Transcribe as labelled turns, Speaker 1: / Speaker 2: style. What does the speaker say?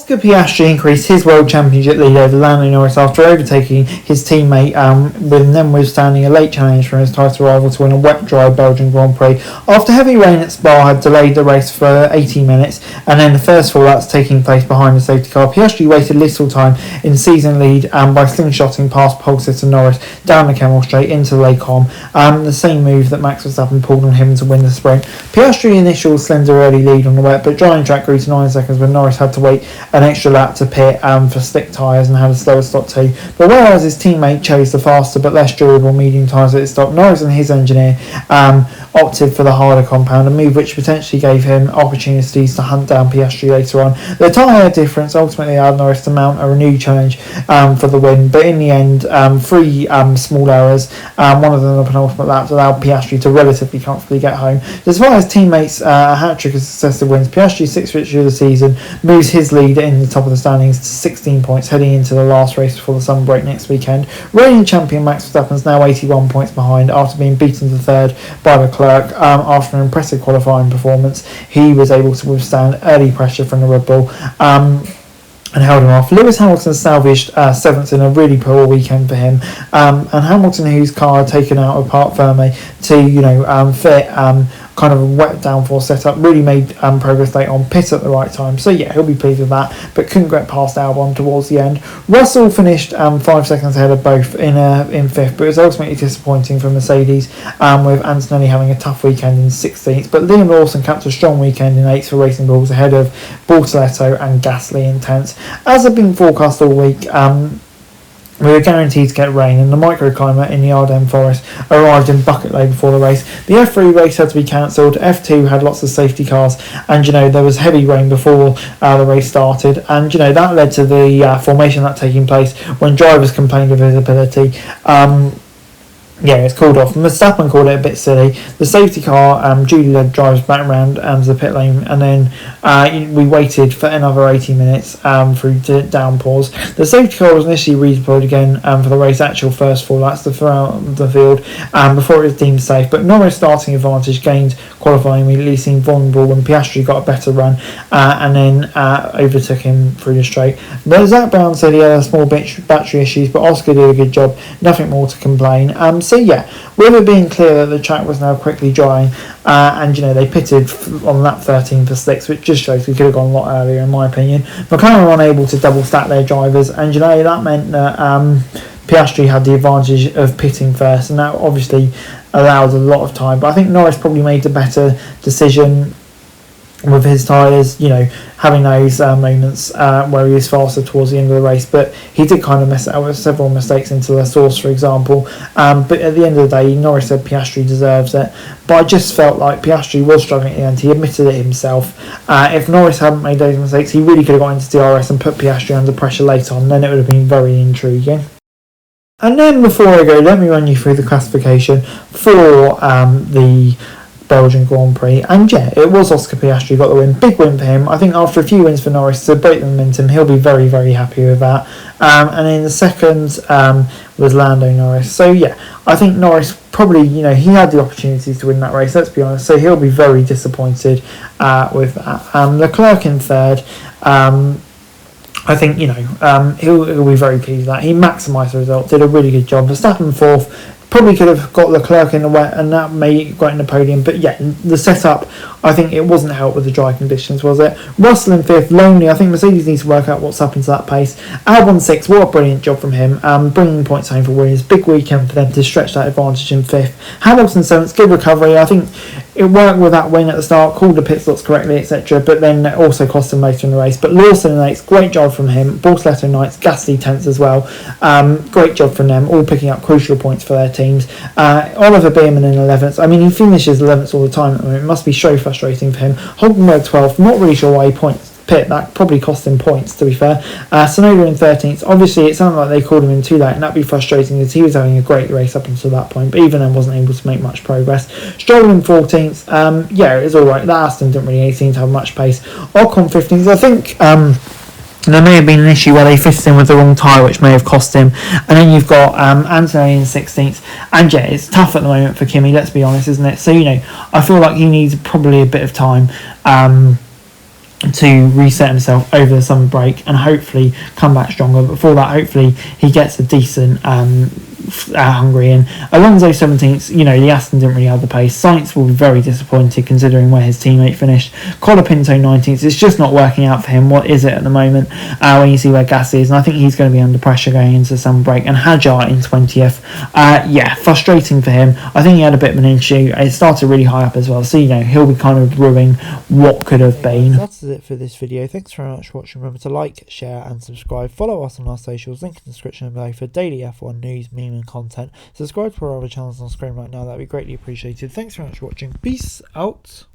Speaker 1: Oscar Piastri increased his World Championship lead over Lando Norris after overtaking his teammate with then withstanding a late challenge from his title rival to win a wet-dry Belgian Grand Prix. After heavy rain at Spa had delayed the race for 18 minutes and then the first fall outs taking place behind the safety car, Piastri wasted little time in season lead by slingshotting past pole sitter Norris down the Kemmel Straight into Les Combes, the same move that Max Verstappen pulled on him to win the sprint. Piastri initial slender early lead on the wet, but drying track grew to 9 seconds when Norris had to wait an extra lap to pit for slick tyres and had a slower stop too. But whereas his teammate chose the faster but less durable medium tyres at his stop, Norris and his engineer opted for the harder compound, a move which potentially gave him opportunities to hunt down Piastri later on. The tyre difference ultimately allowed Norris to mount a renewed challenge for the win, but in the end, three small errors, one of them on the penultimate lap, allowed Piastri to relatively comfortably get home. Despite his teammates' hat-trick of successive wins, Piastri's sixth victory of the season moves his lead in the top of the standings to 16 points heading into the last race before the summer break next weekend. Reigning champion Max Verstappen is now 81 points behind after being beaten to third by Leclerc. After an impressive qualifying performance, he was able to withstand early pressure from the Red Bull and held him off. Lewis Hamilton salvaged seventh in a really poor weekend for him, and Hamilton, whose car had taken out a part firme to fit kind of a wet downforce setup, really made progress late on, pit at the right time, so yeah, he'll be pleased with that, but couldn't get past Albon towards the end. Russell finished 5 seconds ahead of both in fifth, but it was ultimately disappointing for Mercedes, with Antonelli having a tough weekend in 16th, but Liam Lawson capped a strong weekend in 8th for Racing Bulls ahead of Bortoletto and Gasly in 10th. As had been forecast all week, we were guaranteed to get rain, and the microclimate in the Ardennes forest arrived in bucket load before the race. The F3 race had to be cancelled, F2 had lots of safety cars, and there was heavy rain before the race started, and that led to the formation that taking place when drivers complained of visibility. It's called off. Verstappen called it a bit silly. The safety car duly led drivers back around to the pit lane, and then we waited for another 80 minutes through downpours. The safety car was initially redeployed again for the race actual first fall laps throughout the field before it was deemed safe, but Norris' starting advantage gained qualifying immediately seemed vulnerable when Piastri got a better run and then overtook him through the straight. But Zach Brown said he had a small battery issues, but Oscar did a good job, nothing more to complain. With it being clear that the track was now quickly drying, and they pitted on lap 13 for slicks, which just shows we could have gone a lot earlier in my opinion. McLaren were unable to double stack their drivers, and that meant that Piastri had the advantage of pitting first, and that obviously allowed a lot of time, but I think Norris probably made a better decision with his tyres, having those moments where he was faster towards the end of the race, but he did kind of mess it up with several mistakes into the source, for example, but at the end of the day, Norris said Piastri deserves it, but I just felt like Piastri was struggling at the end. He admitted it himself. If Norris hadn't made those mistakes, he really could have got into DRS and put Piastri under pressure later on, then it would have been very intriguing. And then before I go, let me run you through the classification for the Belgian Grand Prix, and it was Oscar Piastri who got the win. Big win for him. I think after a few wins for Norris to break the momentum, he'll be very, very happy with that. And in the second was Lando Norris. So I think Norris probably, he had the opportunity to win that race, let's be honest, so he'll be very disappointed with that. Leclerc in third. I think, he'll be very pleased with that. He maximised the result, did a really good job. Verstappen fourth, probably could have got Leclerc in the wet, and that may got in the podium, but the setup, I think it wasn't helped with the dry conditions, was it? Russell in fifth, lonely. I think Mercedes needs to work out what's happened to that pace. Albon sixth, what a brilliant job from him, bringing points home for Williams. Big weekend for them to stretch that advantage in fifth. Hamilton seventh, good recovery. I think it worked with that win at the start, called the pit stops correctly, etc., but then it also cost him later in the race. But Lawson in eighth, great job from him. Bortoletto ninth, Gasly 10th as well. Great job from them, all picking up crucial points for their teams. Oliver Beerman in 11th. I mean, he finishes 11th all the time at the moment. It must be so frustrating for him. Hulkenberg 12th, not really sure why he pit, that probably cost him points, to be fair. Tsunoda in 13th. Obviously, it sounded like they called him in too late, and that'd be frustrating because he was having a great race up until that point, but even then wasn't able to make much progress. Stroll in 14th. It was alright. That Aston didn't really seem to have much pace. Ocon 15th. I think there may have been an issue where they fitted him with the wrong tyre, which may have cost him. And then you've got Antonelli in 16th. And it's tough at the moment for Kimi, let's be honest, isn't it? So, I feel like he needs probably a bit of time to reset himself over the summer break and hopefully come back stronger. Before that, hopefully he gets a decent Hungary. And Alonso 17th, you know, the Aston didn't really have the pace. Sainz will be very disappointed considering where his teammate finished. Colapinto 19th, it's just not working out for him. What is it at the moment when you see where Gasly is? And I think he's going to be under pressure going into the summer break. And Hadjar in 20th, yeah, frustrating for him. I think he had a bit of an issue. It started really high up as well, so you know he'll be kind of ruining what could have been.
Speaker 2: That's it for this video. Thanks very much for watching. Remember to like, share and subscribe. Follow us on our socials, link in the description below for daily F1 news, meme and content. Subscribe to our other channels on screen right now, that'd be greatly appreciated. Thanks very much for watching. Peace out.